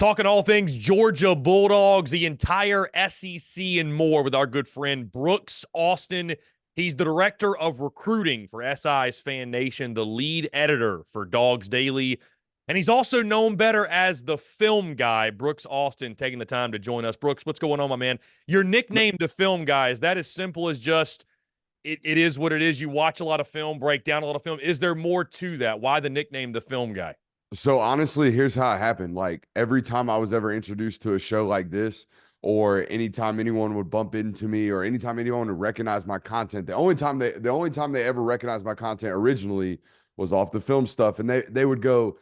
Talking all things Georgia Bulldogs, the entire SEC and more with our good friend Brooks Austin. He's the director of recruiting for SI's Fan Nation, the lead editor for Dogs Daily, and he's also known better as the film guy. Brooks Austin taking the time to join us. Brooks, what's going on, my man? Your nickname, the film guy, is that as simple as just it is what it is? You watch a lot of film, break down a lot of film. Is there more to that? Why the nickname, the film guy? So honestly, here's how it happened. Like every time I was ever introduced to a show like this, or anytime anyone would bump into me, or anytime anyone would recognize my content, the only time they ever recognized my content originally was off the film stuff, and they would go,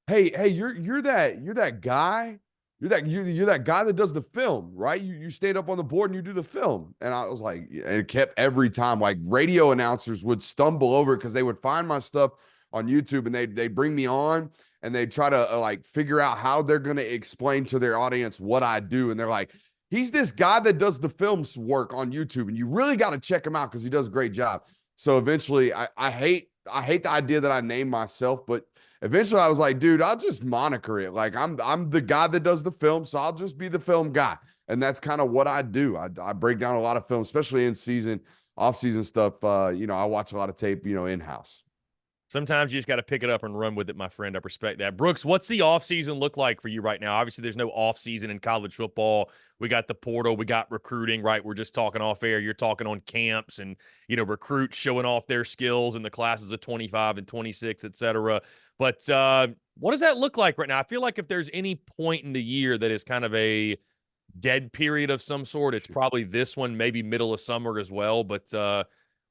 "Hey, you're that guy, you're that guy that does the film, right? You stand up on the board and you do the film." And I was like, and it kept every time, like radio announcers would stumble over because they would find my stuff on YouTube and they'd bring me on and they try to like figure out how they're going to explain to their audience what I do. And they're like, he's this guy that does the film's work on YouTube, and you really got to check him out because he does a great job. So eventually, I hate the idea that I named myself, but eventually I was like, dude, I'll just moniker it. Like I'm the guy that does the film, so I'll just be the film guy. And that's kind of what I do. I break down a lot of film, especially in season, off season stuff. I watch a lot of tape, in house. Sometimes you just got to pick it up and run with it, my friend. I respect that. Brooks, what's the offseason look like for you right now? Obviously, there's no offseason in college football. We got the portal. We got recruiting, right? We're just talking off air. You're talking on camps and, recruits showing off their skills in the classes of 25 and 26, et cetera. But what does that look like right now? I feel like if there's any point in the year that is kind of a dead period of some sort, it's probably this one, maybe middle of summer as well. But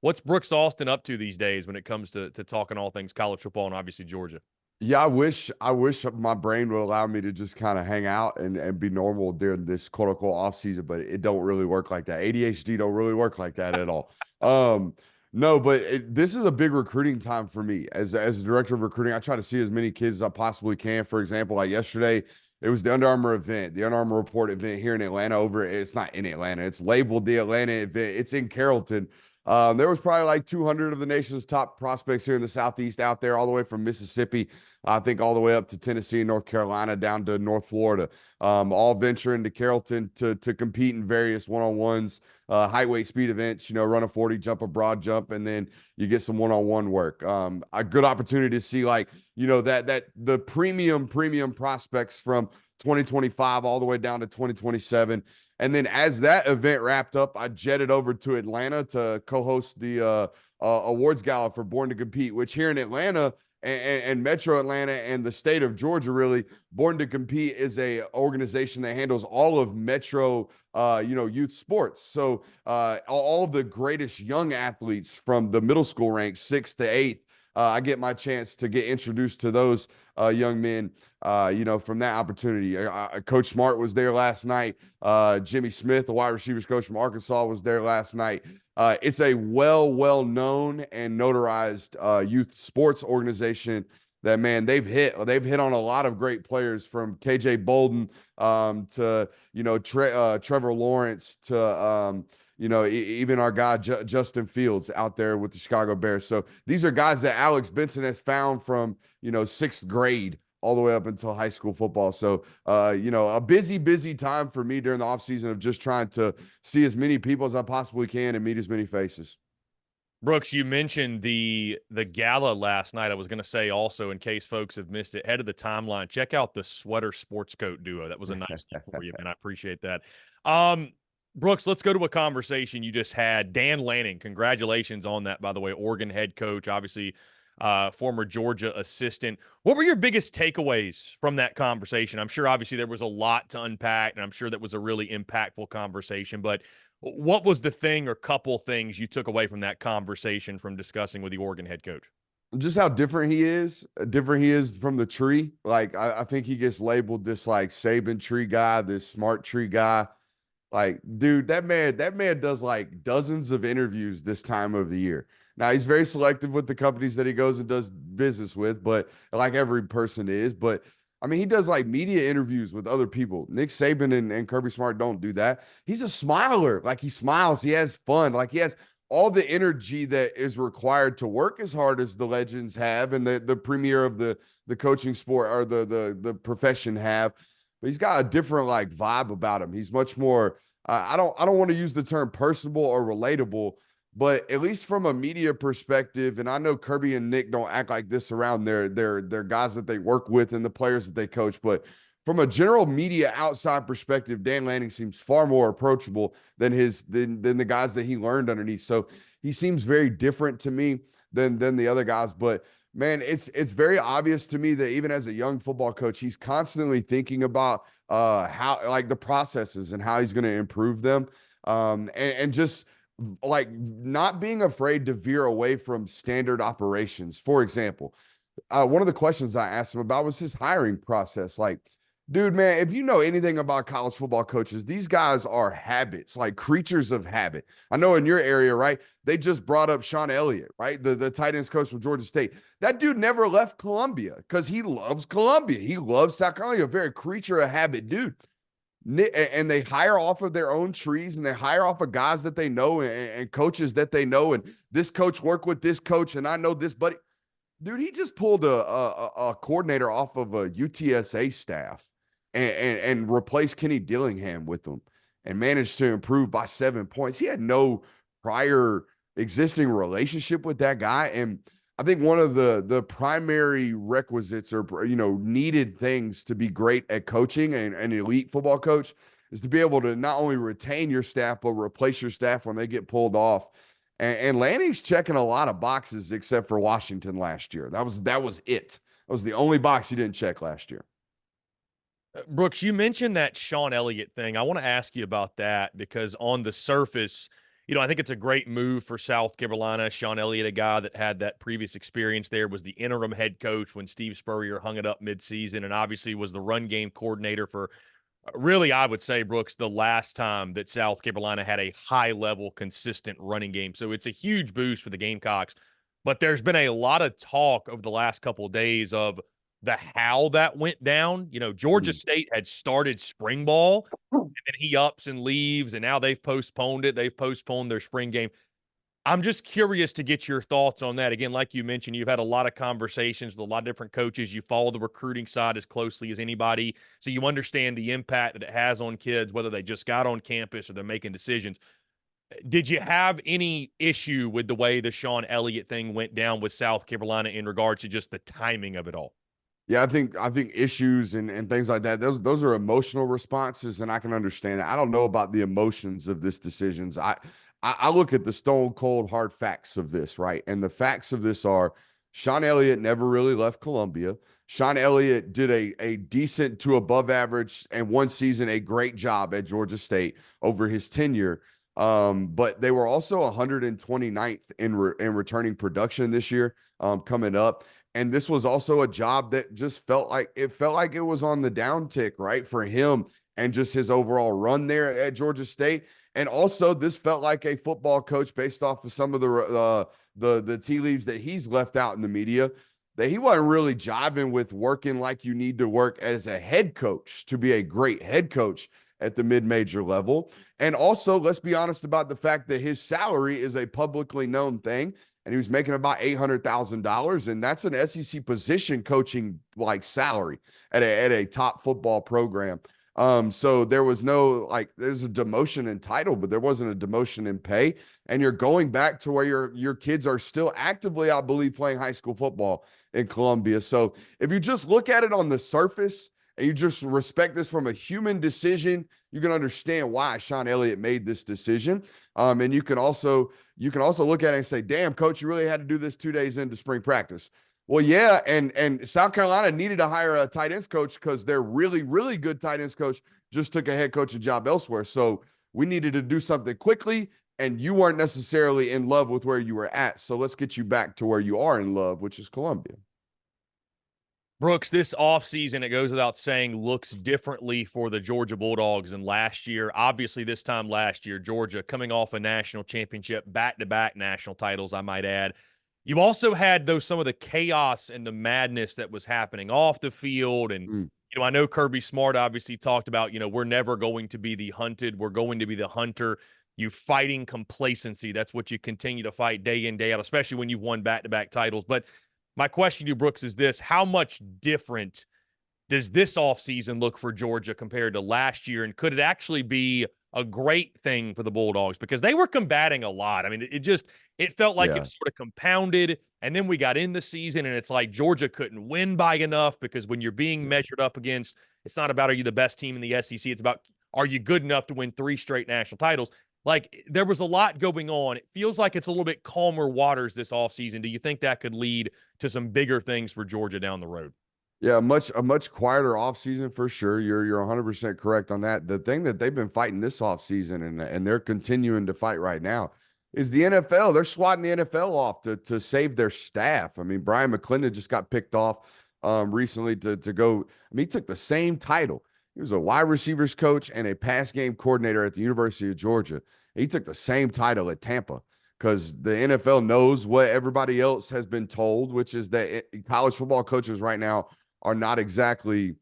what's Brooks Austin up to these days when it comes to talking all things college football and obviously Georgia? Yeah, I wish my brain would allow me to just kind of hang out and be normal during this quote unquote off season, but it don't really work like that. ADHD don't really work like that at all. No, but this is a big recruiting time for me as a director of recruiting. I try to see as many kids as I possibly can. For example, like yesterday, it was the Under Armour event, the Under Armour Report event here in Atlanta. It's not in Atlanta. It's labeled the Atlanta event. It's in Carrollton. There was probably like 200 of the nation's top prospects here in the Southeast out there, all the way from Mississippi, I think all the way up to Tennessee and North Carolina, down to North Florida, all venturing to Carrollton to compete in various one-on-ones, height, weight, speed events, run a 40, jump a broad jump, and then you get some one-on-one work. A good opportunity to see that the premium prospects from 2025 all the way down to 2027. And then as that event wrapped up, I jetted over to Atlanta to co-host the awards gala for Born to Compete, which here in Atlanta and Metro Atlanta and the state of Georgia, really, Born to Compete is a organization that handles all of Metro, youth sports. So all of the greatest young athletes from the middle school ranks, 6th to 8th, I get my chance to get introduced to those young men, from that opportunity. Coach Smart was there last night. Jimmy Smith, the wide receivers coach from Arkansas, was there last night. It's a well-known and notarized youth sports organization that, man, they've hit on a lot of great players, from KJ Bolden to Trevor Lawrence to even our guy Justin Fields out there with the Chicago Bears. So these are guys that Alex Benson has found from 6th grade all the way up until high school football. So a busy time for me during the offseason of just trying to see as many people as I possibly can and meet as many faces. Brooks, you mentioned the gala last night. I was going to say also, in case folks have missed it, head of the timeline, check out the sweater sports coat duo. That was a nice thing for you, man. I appreciate that. Brooks, let's go to a conversation you just had. Dan Lanning, congratulations on that, by the way. Oregon head coach, obviously former Georgia assistant. What were your biggest takeaways from that conversation? I'm sure obviously there was a lot to unpack, and I'm sure that was a really impactful conversation, but what was the thing or couple things you took away from that conversation from discussing with the Oregon head coach? Just how different he is from the tree. Like, I think he gets labeled this like Saban tree guy, this smart tree guy. Like, dude, that man does like dozens of interviews this time of the year. Now, he's very selective with the companies that he goes and does business with, but like every person is. But I mean, he does like media interviews with other people. Nick Saban and Kirby Smart don't do that. He's a smiler. Like, he smiles. He has fun. Like, he has all the energy that is required to work as hard as the legends have and the premier of the coaching sport or the profession have. but he's got a different like vibe about him. He's much more. I don't want to use the term personable or relatable, but at least from a media perspective, and I know Kirby and Nick don't act like this around their guys that they work with and the players that they coach, but from a general media outside perspective, Dan Lanning seems far more approachable than the guys that he learned underneath. So he seems very different to me than the other guys. But man, it's very obvious to me that even as a young football coach, he's constantly thinking about how like the processes and how he's going to improve them. And just like not being afraid to veer away from standard operations. For example, one of the questions I asked him about was his hiring process. Like, dude, man, if you know anything about college football coaches, these guys are habits, like creatures of habit. I know in your area, right? They just brought up Shawn Elliott, right? The tight ends coach from Georgia State. That dude never left Columbia because he loves Columbia. He loves South Carolina, a very creature of habit dude. And they hire off of their own trees, and they hire off of guys that they know and coaches that they know. And this coach worked with this coach, and I know this buddy. Dude, he just pulled a coordinator off of a UTSA staff and replaced Kenny Dillingham with them and managed to improve by 7 points. He had no prior existing relationship with that guy. And I think one of the primary requisites or, needed things to be great at coaching and an elite football coach is to be able to not only retain your staff, but replace your staff when they get pulled off. And Lanning's checking a lot of boxes except for Washington last year. That was it. That was the only box he didn't check last year. Brooks, you mentioned that Shawn Elliott thing. I want to ask you about that because on the surface, I think it's a great move for South Carolina. Shawn Elliott, a guy that had that previous experience there, was the interim head coach when Steve Spurrier hung it up midseason, and obviously was the run game coordinator for really, I would say, Brooks, the last time that South Carolina had a high-level, consistent running game. So it's a huge boost for the Gamecocks. But there's been a lot of talk over the last couple of days of the how that went down. Georgia State had started spring ball, and then he ups and leaves, and now they've postponed it. They've postponed their spring game. I'm just curious to get your thoughts on that. Again, like you mentioned, you've had a lot of conversations with a lot of different coaches. You follow the recruiting side as closely as anybody, so you understand the impact that it has on kids, whether they just got on campus or they're making decisions. Did you have any issue with the way the Shawn Elliott thing went down with South Carolina in regards to just the timing of it all? Yeah, I think issues and things like that, those are emotional responses, and I can understand it. I don't know about the emotions of this decisions. I look at the stone cold hard facts of this, right? And the facts of this are Shawn Elliott never really left Columbia. Shawn Elliott did a decent to above average and one season a great job at Georgia State over his tenure. But they were also 129th in returning production this year, coming up. And this was also a job that just felt like it was on the downtick, right, for him and just his overall run there at Georgia State. And also, this felt like a football coach based off of some of the tea leaves that he's left out in the media, that he wasn't really jiving with working like you need to work as a head coach to be a great head coach at the mid-major level. And also, let's be honest about the fact that his salary is a publicly known thing. And he was making about $800,000, and that's an SEC position coaching like salary at a top football program. So there was no there's a demotion in title, but there wasn't a demotion in pay. And you're going back to where your kids are still actively, I believe, playing high school football in Columbia. So if you just look at it on the surface and you just respect this from a human decision, you can understand why Shawn Elliott made this decision. And you can also look at it and say, damn, coach, you really had to do this 2 days into spring practice. Well, yeah, and South Carolina needed to hire a tight ends coach because their really, really good tight ends coach just took a head coaching job elsewhere. So we needed to do something quickly, and you weren't necessarily in love with where you were at. So let's get you back to where you are in love, which is Columbia. Brooks, this offseason, it goes without saying, looks differently for the Georgia Bulldogs than last year. Obviously, this time last year, Georgia coming off a national championship, back-to-back national titles, I might add. You also had, though, some of the chaos and the madness that was happening off the field. And, I know Kirby Smart obviously talked about, we're never going to be the hunted. We're going to be the hunter. You fighting complacency. That's what you continue to fight day in, day out, especially when you've won back-to-back titles. But my question to you, Brooks, is this: how much different does this offseason look for Georgia compared to last year? And could it actually be a great thing for the Bulldogs? Because they were combating a lot. I mean, it felt like it sort of compounded. And then we got in the season, and it's like Georgia couldn't win by enough, because when you're being measured up against, it's not about, are you the best team in the SEC? It's about, are you good enough to win 3 straight national titles? Like, there was a lot going on. It feels like it's a little bit calmer waters this offseason. Do you think that could lead to some bigger things for Georgia down the road? Yeah, a much quieter offseason for sure. You're 100% correct on that. The thing that they've been fighting this offseason, and they're continuing to fight right now, is the NFL. They're swatting the NFL off to save their staff. I mean, Brian McClendon just got picked off recently to go. I mean, he took the same title. He was a wide receivers coach and a pass game coordinator at the University of Georgia. He took the same title at Tampa, because the NFL knows what everybody else has been told, which is that college football coaches right now are not exactly,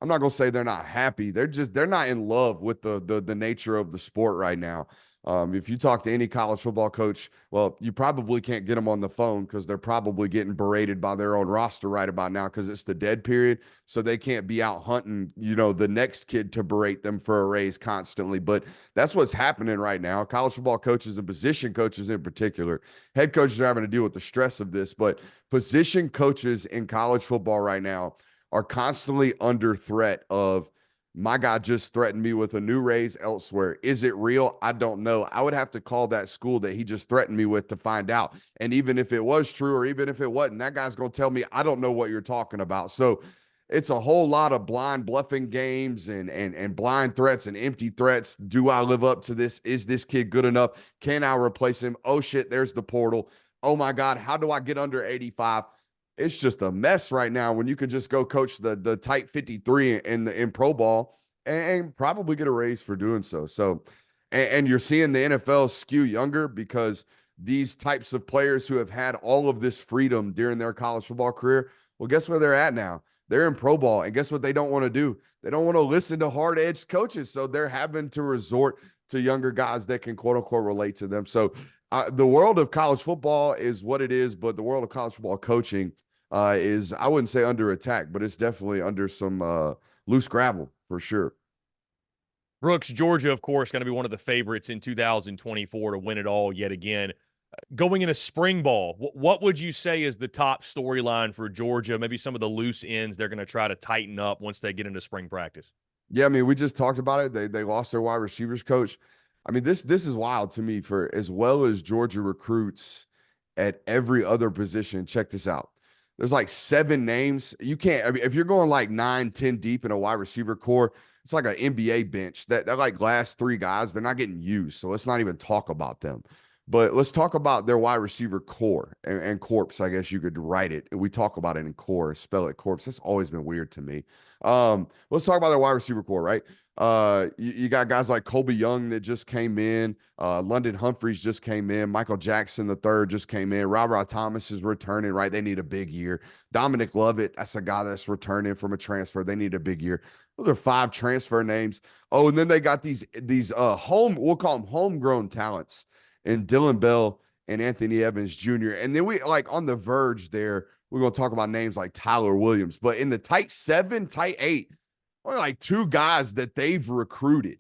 I'm not going to say they're not happy. They're not in love with the nature of the sport right now. If you talk to any college football coach, well, you probably can't get them on the phone, because they're probably getting berated by their own roster right about now, because it's the dead period. So they can't be out hunting, the next kid to berate them for a raise constantly. But that's what's happening right now. College football coaches and position coaches in particular, head coaches are having to deal with the stress of this, but position coaches in college football right now are constantly under threat of, my guy just threatened me with a new raise elsewhere. Is it real? I don't know. I would have to call that school that he just threatened me with to find out. And even if it was true, or even if it wasn't, that guy's going to tell me, I don't know what you're talking about. So it's a whole lot of blind bluffing games and blind threats and empty threats. Do I live up to this? Is this kid good enough? Can I replace him? Oh shit, there's the portal. Oh my God, how do I get under 85? It's just a mess right now, when you could just go coach the tight 53 in pro ball and probably get a raise for doing so. So, and you're seeing the NFL skew younger, because these types of players who have had all of this freedom during their college football career, well, guess where they're at now? They're in pro ball, and guess what they don't want to do? They don't want to listen to hard-edged coaches, so they're having to resort to younger guys that can quote-unquote relate to them. So the world of college football is what it is, but the world of college football coaching is, I wouldn't say under attack, but it's definitely under some loose gravel for sure. Brooks, Georgia, of course, going to be one of the favorites in 2024 to win it all yet again. Going into spring ball, what would you say is the top storyline for Georgia? Maybe some of the loose ends they're going to try to tighten up once they get into spring practice. Yeah, I mean, we just talked about it. They lost their wide receivers coach. I mean, this is wild to me. For as well as Georgia recruits at every other position, check this out. There's like 7 names. You can't, I mean, if you're going like 9, 10 deep in a wide receiver core, it's like an NBA bench that like last 3 guys, they're not getting used. So let's not even talk about them. But let's talk about their wide receiver core and corpse. I guess you could write it. We talk about it in core, spell it corpse. That's always been weird to me. Let's talk about their wide receiver core, right? You got guys like Colby Young that just came in. London Humphreys just came in. Michael Jackson III just came in. Robert Thomas is returning, right? They need a big year. Dominic Lovett, that's a guy that's returning from a transfer. They need a big year. Those are 5 transfer names. Oh, and then they got these we'll call them homegrown talents, and Dylan Bell and Anthony Evans Jr. And then we, like, on the verge there, we're going to talk about names like Tyler Williams. But in the tight 7, tight 8, only like 2 guys that they've recruited.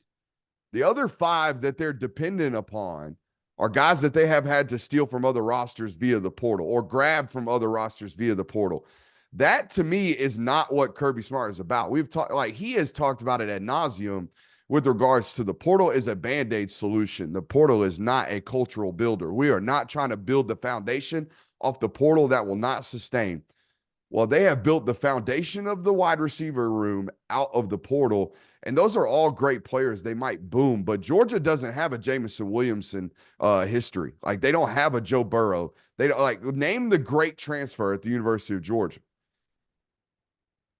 The other 5 that they're dependent upon are guys that they have had to steal from other rosters via the portal, or grab from other rosters via the portal. That, to me, is not what Kirby Smart is about. We've talked, like, he has talked about it ad nauseum with regards to the portal is a Band-Aid solution. The portal is not a cultural builder. We are not trying to build the foundation off the portal that will not sustain. Well, they have built the foundation of the wide receiver room out of the portal, and those are all great players. They might boom, but Georgia doesn't have a Jameson Williamson history. Like, they don't have a Joe Burrow. They don't, like, name the great transfer at the University of Georgia.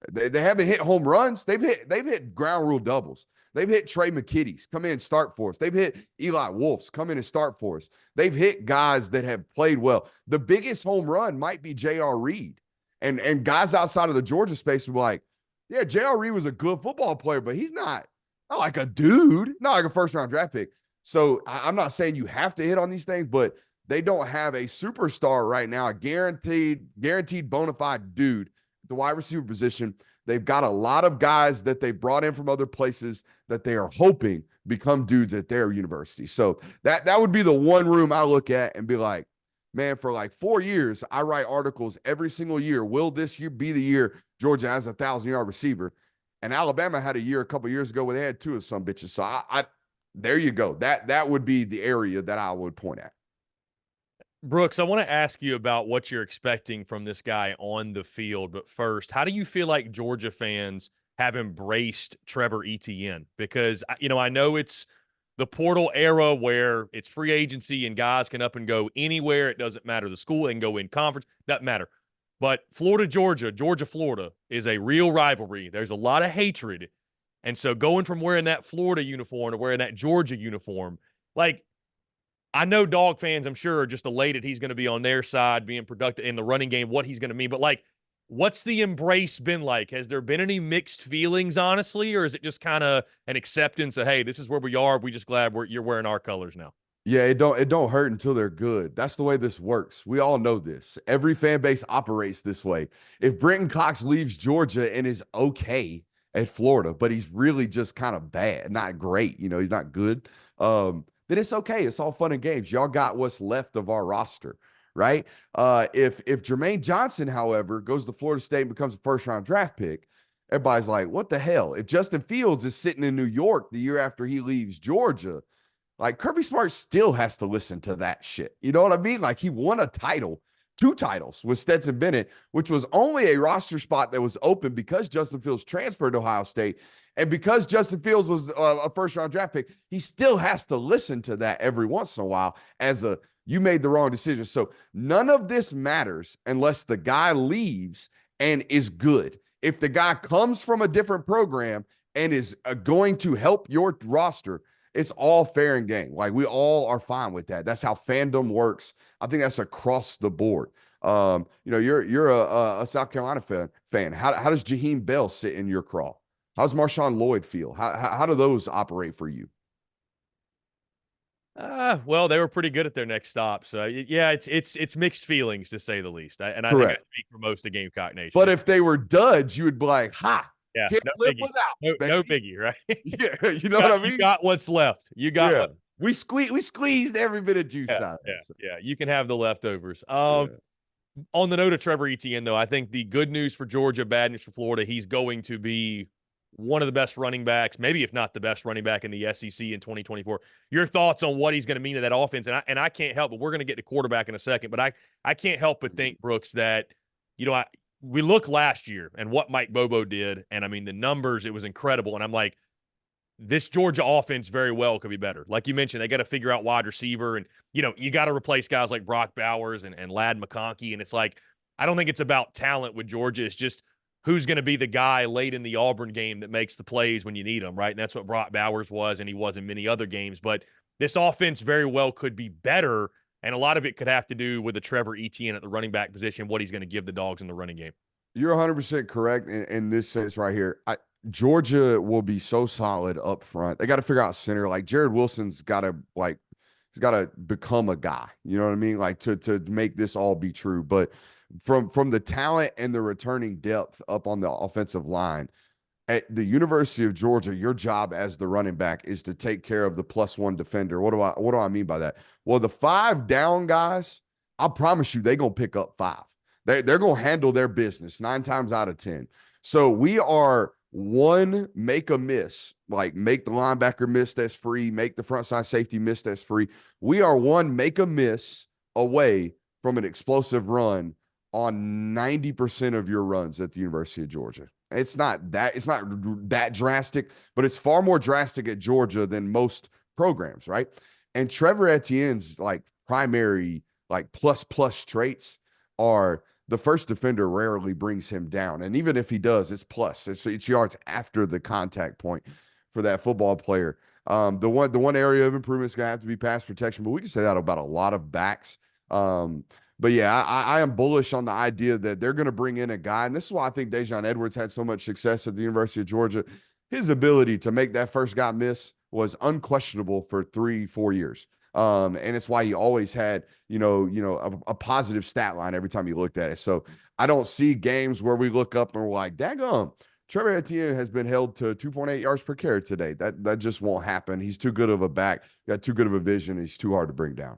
They haven't hit home runs. They've hit ground rule doubles. They've hit Trey McKitties, come in and start for us. They've hit Eli Wolfs, come in and start for us. They've hit guys that have played well. The biggest home run might be J.R. Reed. And guys outside of the Georgia space will be like, yeah, J.R. Reed was a good football player, but he's not like a dude, not like a first-round draft pick. So I'm not saying you have to hit on these things, but they don't have a superstar right now, a guaranteed bona fide dude at the wide receiver position They've got a lot of guys that they've brought in from other places that they are hoping become dudes at their university. So that would be the one room I look at and be like, man, for like 4 years, I write articles every single year. Will this year be the year Georgia has a 1,000-yard receiver? And Alabama had a year a couple years ago where they had 2 of some bitches. So I there you go. That would be the area that I would point at. Brooks, I want to ask you about what you're expecting from this guy on the field. But first, how do you feel like Georgia fans have embraced Trevor Etienne? Because, I know it's the portal era where it's free agency and guys can up and go anywhere. It doesn't matter the school. They can go in conference. Doesn't matter. But Florida, Georgia, Georgia, Florida is a real rivalry. There's a lot of hatred. And so going from wearing that Florida uniform to wearing that Georgia uniform, like, I know dog fans, I'm sure, are just elated he's going to be on their side, being productive in the running game, what he's going to mean. But, like, what's the embrace been like? Has there been any mixed feelings, honestly, or is it just kind of an acceptance of, hey, this is where we are. We're just glad you're wearing our colors now? Yeah, it don't hurt until they're good. That's the way this works. We all know this. Every fan base operates this way. If Brenton Cox leaves Georgia and is okay at Florida, but he's really just kind of bad, not great, he's not good, then it's okay. It's all fun and games. Y'all got what's left of our roster, right? If Jermaine Johnson, however, goes to Florida State and becomes a first-round draft pick, everybody's like, what the hell? If Justin Fields is sitting in New York the year after he leaves Georgia, like, Kirby Smart still has to listen to that shit. You know what I mean? Like, he won a title, 2 titles with Stetson Bennett, which was only a roster spot that was open because Justin Fields transferred to Ohio State. And because Justin Fields was a first-round draft pick, he still has to listen to that every once in a while as you made the wrong decision. So none of this matters unless the guy leaves and is good. If the guy comes from a different program and is going to help your roster, it's all fair and game. Like, we all are fine with that. That's how fandom works. I think that's across the board. You're a South Carolina fan. How does Jaheim Bell sit in your craw? How does Marshawn Lloyd feel? How do those operate for you? Well, they were pretty good at their next stop. So, yeah, it's mixed feelings, to say the least. I think I Correct. speak for most of Gamecock Nation. But if they were duds, you would be like, ha, yeah, can't no live biggie. without. No biggie, right? Yeah, you know what I mean? You got what's left. You got what. We squeezed every bit of juice out of it. Yeah. You can have the leftovers. On the note of Trevor Etienne, though, I think the good news for Georgia, bad news for Florida, he's going to be one of the best running backs, maybe if not the best running back in the SEC in 2024. Your thoughts on what he's going to mean to that offense? And I can't help, but we're going to get to quarterback in a second, but I can't help but think, Brooks, that, we look last year and what Mike Bobo did, and I mean, the numbers, it was incredible. And I'm like, this Georgia offense very well could be better. Like you mentioned, they got to figure out wide receiver, and, you got to replace guys like Brock Bowers and Ladd McConkey. And it's like, I don't think it's about talent with Georgia. It's just who's going to be the guy late in the Auburn game that makes the plays when you need them, right? And that's what Brock Bowers was, and he was in many other games. But this offense very well could be better, and a lot of it could have to do with the Trevor Etienne at the running back position, what he's going to give the Dogs in the running game. You're 100% correct in this sense right here. Georgia will be so solid up front. They got to figure out center. Like, Jared Wilson's got to he's got to become a guy. You know what I mean? Like, to make this all be true. But from the talent and the returning depth up on the offensive line at the University of Georgia, your job as the running back is to take care of the +1 defender. What do I mean by that? Well, the 5 down guys, I promise you, they're going to pick up 5. They're going to handle their business 9 times out of 10. So we are one make a miss, like make the linebacker miss that's free, make the front side safety miss that's free. We are one make a miss away from an explosive run on 90% of your runs at the University of Georgia. It's not that drastic, but it's far more drastic at Georgia than most programs, right? And Trevor Etienne's like primary like plus traits are the first defender rarely brings him down. And even if he does, it's plus. It's yards after the contact point for that football player. The one area of improvement is going to have to be pass protection, but we can say that about a lot of backs. But yeah, I am bullish on the idea that they're going to bring in a guy. And this is why I think Dejon Edwards had so much success at the University of Georgia. His ability to make that first guy miss was unquestionable for 3-4 years. And it's why he always had, a positive stat line every time you looked at it. So I don't see games where we look up and we're like, daggum, Trevor Etienne has been held to 2.8 yards per carry today. That just won't happen. He's too good of a back, got too good of a vision. He's too hard to bring down.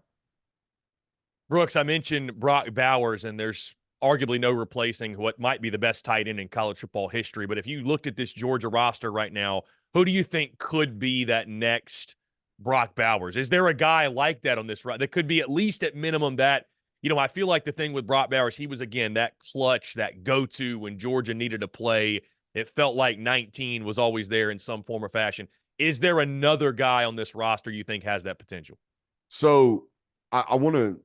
Brooks, I mentioned Brock Bowers, and there's arguably no replacing what might be the best tight end in college football history. But if you looked at this Georgia roster right now, who do you think could be that next Brock Bowers? Is there a guy like that on this roster that could be at least at minimum that, I feel like the thing with Brock Bowers, he was, again, that clutch, that go-to when Georgia needed to play. It felt like 19 was always there in some form or fashion. Is there another guy on this roster you think has that potential? So I want to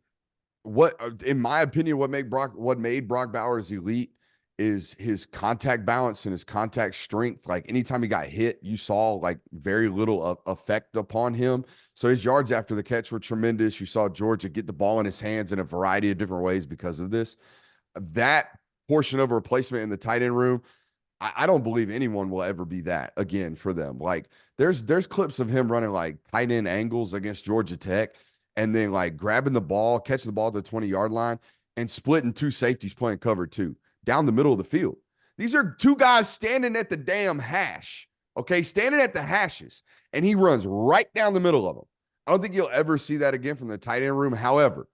in my opinion, what made Brock Bowers elite is his contact balance and his contact strength. Like anytime he got hit, you saw like very little effect upon him. So his yards after the catch were tremendous. You saw Georgia get the ball in his hands in a variety of different ways because of this. That portion of a replacement in the tight end room, I don't believe anyone will ever be that again for them. Like there's clips of him running like tight end angles against Georgia Tech and then like grabbing the ball, catching the ball at the 20-yard line and splitting two safeties playing cover two down the middle of the field. These are two guys standing at the damn hash, okay? Standing at the hashes, and he runs right down the middle of them. I don't think you'll ever see that again from the tight end room. However,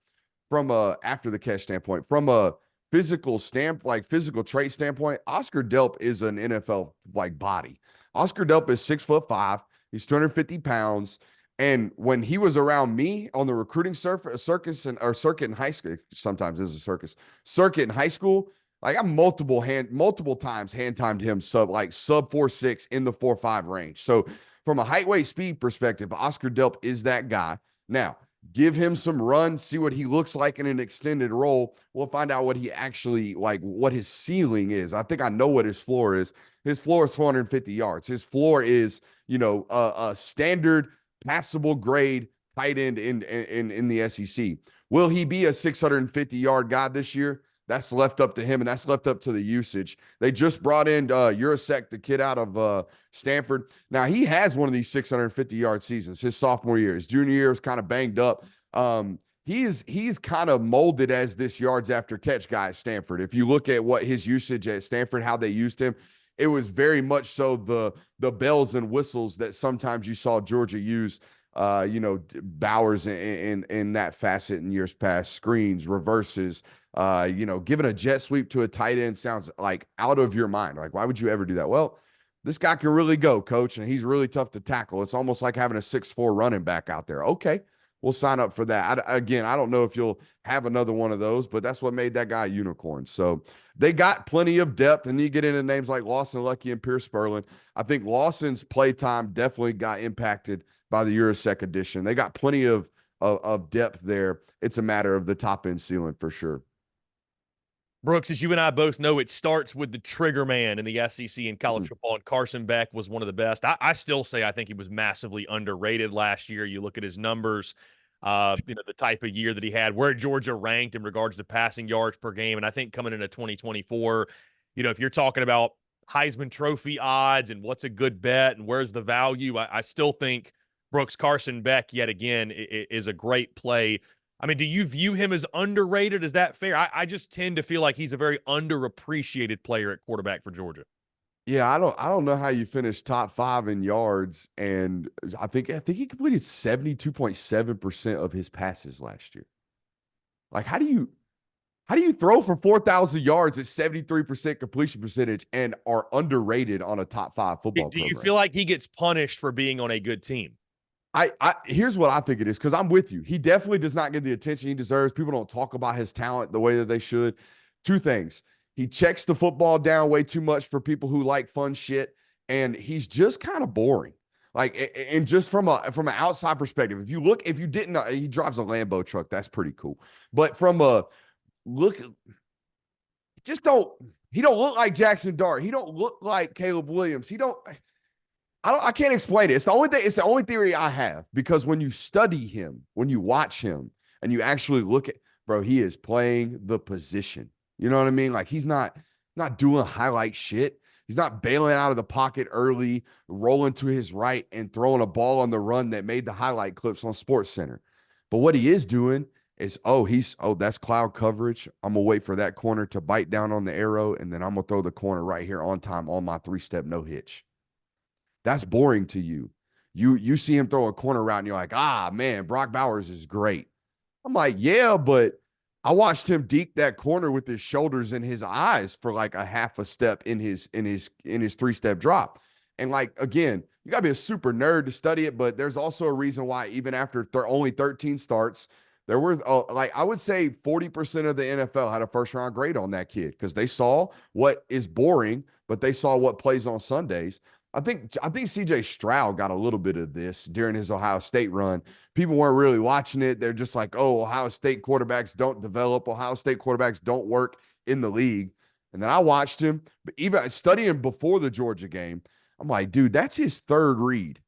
from a after the catch standpoint, from a physical trait standpoint, Oscar Delp is an NFL like body. Oscar Delp is 6'5". He's 250 pounds. And when he was around me on the recruiting circuit in high school, sometimes is a circuit in high school, like I'm multiple times hand timed him sub 4.6 in the 4.5 range. So from a height, weight, speed perspective, Oscar Delp is that guy. Now, give him some run, see what he looks like in an extended role. We'll find out what he actually what his ceiling is. I think I know what his floor is. His floor is 450 yards. His floor is, a standard passable grade tight end in the SEC. Will he be a 650-yard guy this year? That's left up to him, and that's left up to the usage. They just brought in Urasek, the kid out of Stanford. Now, he has one of these 650-yard seasons his sophomore year. His junior year is kind of banged up. He's kind of molded as this yards after catch guy at Stanford. If you look at what his usage at Stanford, how they used him, it was very much so the bells and whistles that sometimes you saw Georgia use, Bowers in that facet in years past. Screens, reverses, giving a jet sweep to a tight end sounds like out of your mind. Like, why would you ever do that? Well, this guy can really go, coach, and he's really tough to tackle. It's almost like having a 6'4" running back out there. Okay, we'll sign up for that. I don't know if you'll have another one of those, but that's what made that guy a unicorn. So they got plenty of depth, and you get into names like Lawson Lucky and Pierce Sperlin. I think Lawson's play time definitely got impacted by the Urasek edition. They got plenty of depth there. It's a matter of the top end ceiling for sure. Brooks, as you and I both know, it starts with the trigger man in the SEC in college football, and Carson Beck was one of the best. I still say I think he was massively underrated last year. You look at his numbers, the type of year that he had, where Georgia ranked in regards to passing yards per game. And I think coming into 2024, if you're talking about Heisman Trophy odds and what's a good bet and where's the value, I still think Brooks Carson Beck, yet again, is a great play. I mean, do you view him as underrated? Is that fair? I just tend to feel like he's a very underappreciated player at quarterback for Georgia. Yeah, I don't know how you finished top 5 in yards, and I think he completed 72.7% of his passes last year. Like, how do you throw for 4,000 yards at 73% completion percentage and are underrated on a top 5 football program? Do you feel like he gets punished for being on a good team? Here's what I think it is, because I'm with you. He definitely does not get the attention he deserves. People don't talk about his talent the way that they should. Two things. He checks the football down way too much for people who like fun shit, and he's just kind of boring. Like, and just from an outside perspective, if you didn't know, he drives a Lambo truck. That's pretty cool. But from a look, he don't look like Jackson Dart. He don't look like Caleb Williams. I can't explain it. It's the only theory I have, because when you study him, when you watch him, and you actually look at, bro, he is playing the position. You know what I mean? Like, he's not doing highlight shit. He's not bailing out of the pocket early, rolling to his right and throwing a ball on the run that made the highlight clips on SportsCenter. But what he is doing It's, that's cloud coverage. I'm gonna wait for that corner to bite down on the arrow, and then I'm gonna throw the corner right here on time on my 3-step no hitch. That's boring to you. You see him throw a corner route, and you're like, ah, man, Brock Bowers is great. I'm like, yeah, but I watched him deke that corner with his shoulders and his eyes for like a half a step in his 3-step drop. And like, again, you gotta be a super nerd to study it, but there's also a reason why even after only 13 starts, there were like, I would say 40% of the NFL had a first round grade on that kid because they saw what is boring, but they saw what plays on Sundays. I think CJ Stroud got a little bit of this during his Ohio State run. People weren't really watching it. They're just like, oh, Ohio State quarterbacks don't develop. Ohio State quarterbacks don't work in the league. And then I watched him, but even studying before the Georgia game, I'm like, dude, that's his third read.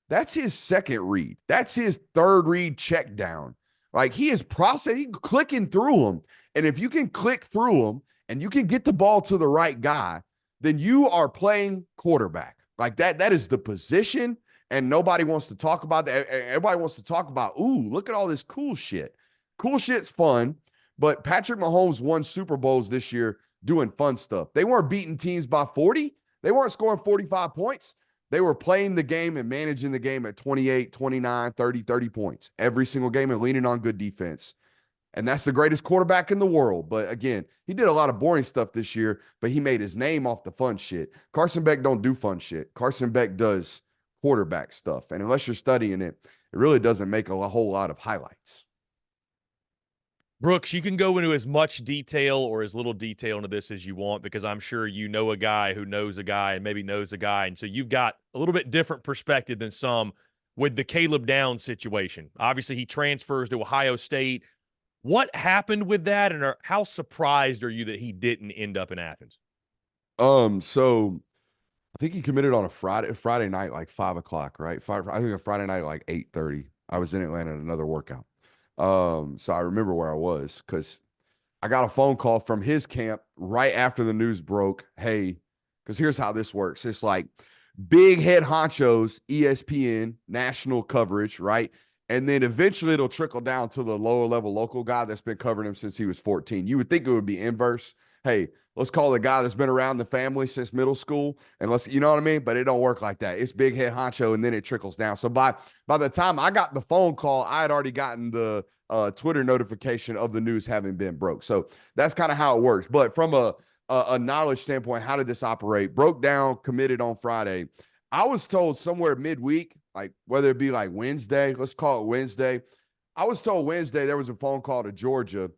That's his second read. That's his third read check down. Like he is processing, clicking through them. And if you can click through them and you can get the ball to the right guy, then you are playing quarterback. Like that is the position, and nobody wants to talk about that. Everybody wants to talk about, ooh, look at all this cool shit. Cool shit's fun, but Patrick Mahomes won Super Bowls this year doing fun stuff. They weren't beating teams by 40. They weren't scoring 45 points. They were playing the game and managing the game at 28, 29, 30 points every single game and leaning on good defense. And that's the greatest quarterback in the world. But again, he did a lot of boring stuff this year, but he made his name off the fun shit. Carson Beck don't do fun shit. Carson Beck does quarterback stuff. And unless you're studying it, it really doesn't make a whole lot of highlights. Brooks, you can go into as much detail or as little detail into this as you want, because I'm sure you know a guy who knows a guy and maybe knows a guy. And so you've got a little bit different perspective than some with the Caleb Downs situation. Obviously, he transfers to Ohio State. What happened with that, and how surprised are you that he didn't end up in Athens? So I think he committed on a Friday night, like 5 o'clock, right? I think a Friday night, like 8:30. I was in Atlanta at another workout. So I remember where I was because I got a phone call from his camp right after the news broke. Hey, because here's how this works. It's like big head honchos, ESPN, national coverage, right? And then eventually it'll trickle down to the lower level local guy that's been covering him since he was 14. You would think it would be inverse. Hey, let's call the guy that's been around the family since middle school, and you know what I mean? But it don't work like that. It's big head honcho, and then it trickles down. So by the time I got the phone call, I had already gotten the Twitter notification of the news having been broke. So that's kind of how it works. But from a knowledge standpoint, how did this operate? Broke down, committed on Friday. I was told somewhere midweek, like whether it be like Wednesday, let's call it Wednesday. I was told Wednesday there was a phone call to Georgia.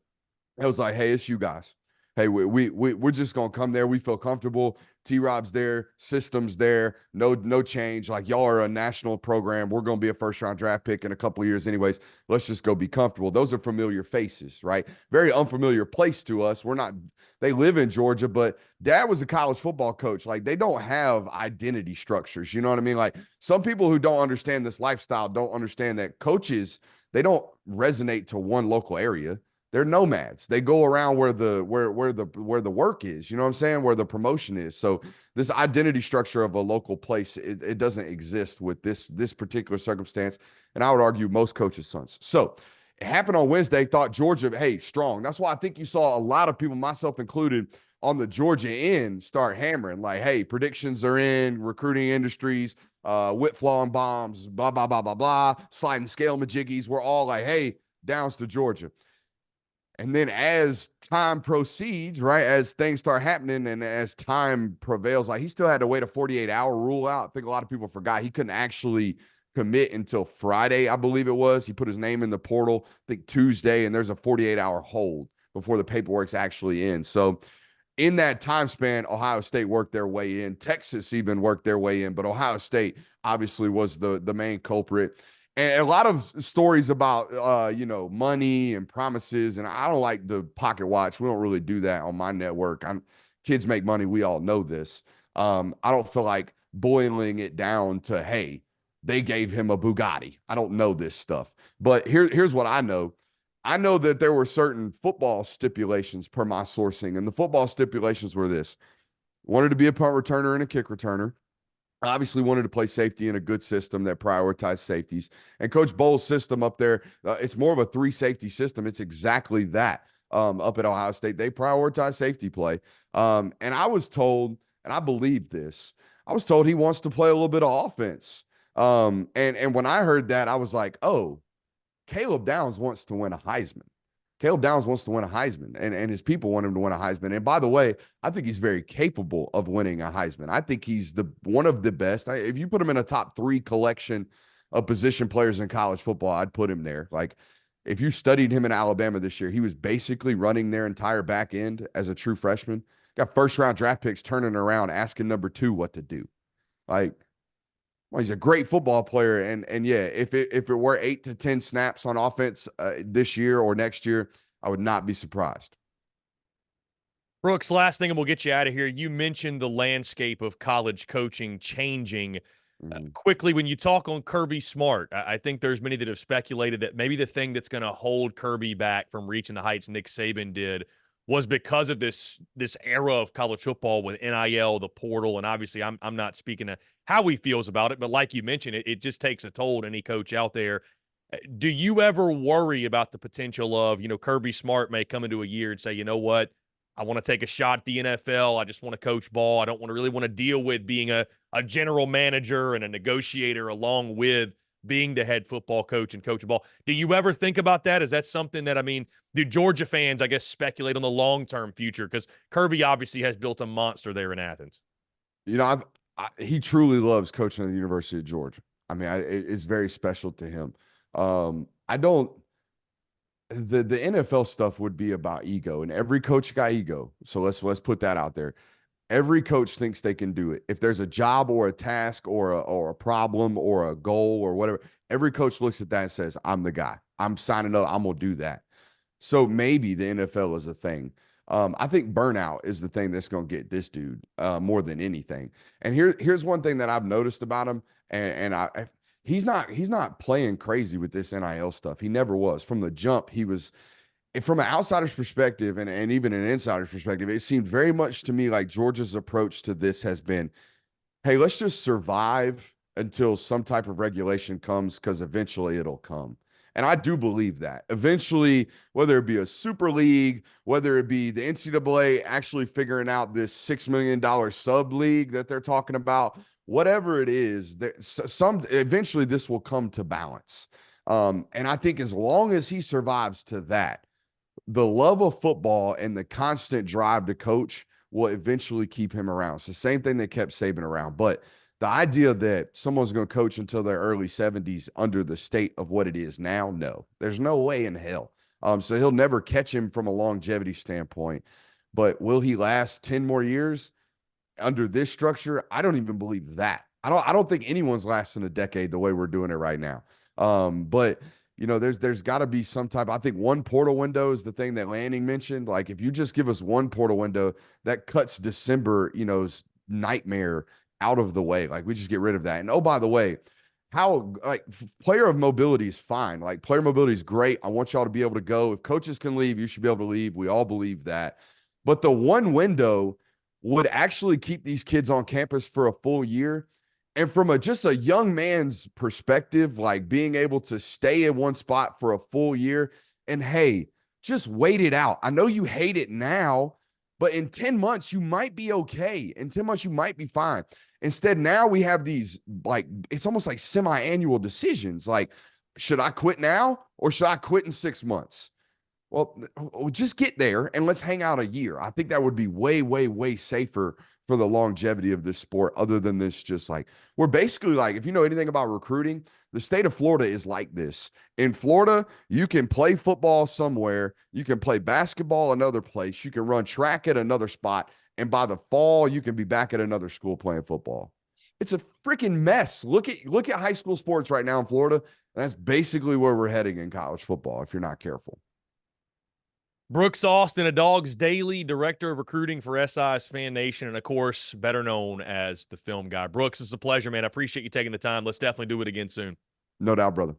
It was like, hey, it's you guys. Hey, we're just gonna come there. We feel comfortable. T-Rob's there, systems there, no change. Like y'all are a national program. We're gonna be a first-round draft pick in a couple of years, anyways. Let's just go be comfortable. Those are familiar faces, right? Very unfamiliar place to us. We're not. They live in Georgia, but Dad was a college football coach. Like they don't have identity structures. You know what I mean? Like some people who don't understand this lifestyle don't understand that coaches, they don't resonate to one local area. They're nomads. They go around where the work is, you know what I'm saying? Where the promotion is. So this identity structure of a local place, it doesn't exist with this particular circumstance. And I would argue most coaches' sons. So it happened on Wednesday, thought Georgia, hey, strong. That's why I think you saw a lot of people, myself included, on the Georgia end start hammering like, hey, predictions are in, recruiting industries, Whitflaw and bombs, blah, blah, blah, blah, blah, sliding scale majiggies. We're all like, hey, Downs to Georgia. And then as time proceeds, right, as things start happening and as time prevails, like he still had to wait a 48-hour rule out. I think a lot of people forgot he couldn't actually commit until Friday, I believe it was. He put his name in the portal, I think Tuesday, and there's a 48-hour hold before the paperwork's actually in. So in that time span, Ohio State worked their way in. Texas even worked their way in, but Ohio State obviously was the main culprit. And a lot of stories about, money and promises. And I don't like the pocket watch. We don't really do that on my network. Kids make money. We all know this. I don't feel like boiling it down to, hey, they gave him a Bugatti. I don't know this stuff. But here's what I know. I know that there were certain football stipulations per my sourcing. And the football stipulations were this. Wanted to be a punt returner and a kick returner. Obviously wanted to play safety in a good system that prioritized safeties. And Coach Bowles' system up there, it's more of a 3-safety system. It's exactly that. Up at Ohio State, they prioritize safety play. And I was told, and I believe this, I was told he wants to play a little bit of offense. And when I heard that, I was like, oh, Caleb Downs wants to win a Heisman. Caleb Downs wants to win a Heisman, and his people want him to win a Heisman. And by the way, I think he's very capable of winning a Heisman. I think he's one of the best. If you put him in a top 3 collection of position players in college football, I'd put him there. Like, if you studied him in Alabama this year, he was basically running their entire back end as a true freshman. Got first-round draft picks turning around, asking number 2 what to do. Like, well, he's a great football player, and yeah, if it were 8 to 10 snaps on offense this year or next year, I would not be surprised. Brooks, last thing, and we'll get you out of here. You mentioned the landscape of college coaching changing quickly. When you talk on Kirby Smart, I think there's many that have speculated that maybe the thing that's going to hold Kirby back from reaching the heights Nick Saban did was because of this era of college football with NIL, the portal, and obviously I'm not speaking to how he feels about it, but like you mentioned, it just takes a toll on any coach out there. Do you ever worry about the potential of, Kirby Smart may come into a year and say, you know what, I want to take a shot at the NFL. I just want to coach ball. I don't really want to deal with being a general manager and a negotiator along with being the head football coach and coach ball. Do you ever think about that? Is that something that, do Georgia fans, I guess, speculate on the long-term future? Because Kirby obviously has built a monster there in Athens. He truly loves coaching at the University of Georgia. It's very special to him. The NFL stuff would be about ego, and every coach got ego. So let's put that out there. Every coach thinks they can do it. If there's a job or a task or a problem or a goal or whatever, every coach looks at that and says, I'm the guy. I'm signing up. I'm going to do that. So maybe the NFL is a thing. I think burnout is the thing that's going to get this dude more than anything. And here's one thing that I've noticed about him, and he's not playing crazy with this NIL stuff. He never was. From the jump, he was. From an outsider's perspective and even an insider's perspective, it seemed very much to me like Georgia's approach to this has been, hey, let's just survive until some type of regulation comes, because eventually it'll come. And I do believe that. Eventually, whether it be a super league, whether it be the NCAA actually figuring out this $6 million sub league that they're talking about, whatever it is, eventually this will come to balance. And I think as long as he survives to that, the love of football and the constant drive to coach will eventually keep him around. It's the same thing that kept Saban around. But the idea that someone's going to coach until their early 70s under the state of what it is now, no, there's no way in hell. So he'll never catch him from a longevity standpoint. But will he last 10 more years under this structure? I don't even believe that. I don't think anyone's lasting a decade the way we're doing it right now. But there's got to be some type. I think one portal window is the thing that Lanning mentioned. Like, if you just give us one portal window, that cuts December, nightmare out of the way. Like, we just get rid of that. And oh, by the way, player of mobility is fine. Like, player mobility is great. I want y'all to be able to go. If coaches can leave, you should be able to leave. We all believe that. But the one window would actually keep these kids on campus for a full year. And from just a young man's perspective, like being able to stay in one spot for a full year and, hey, just wait it out. I know you hate it now, but in 10 months, you might be okay. In 10 months, you might be fine. Instead, now we have these, it's almost like semi-annual decisions. Like, should I quit now or should I quit in 6 months? Well, just get there and let's hang out a year. I think that would be way, way, way safer for the longevity of this sport, other than this. Just like, we're basically like, if you know anything about recruiting, the state of Florida is like this. In Florida, you can play football somewhere, you can play basketball another place, you can run track at another spot, and by the fall, you can be back at another school playing football. It's a freaking mess. Look at high school sports right now in Florida. And that's basically where we're heading in college football if you're not careful. Brooks Austin, a Dawgs Daily, Director of Recruiting for SI's Fan Nation, and, of course, better known as the Film Guy. Brooks, it's a pleasure, man. I appreciate you taking the time. Let's definitely do it again soon. No doubt, brother.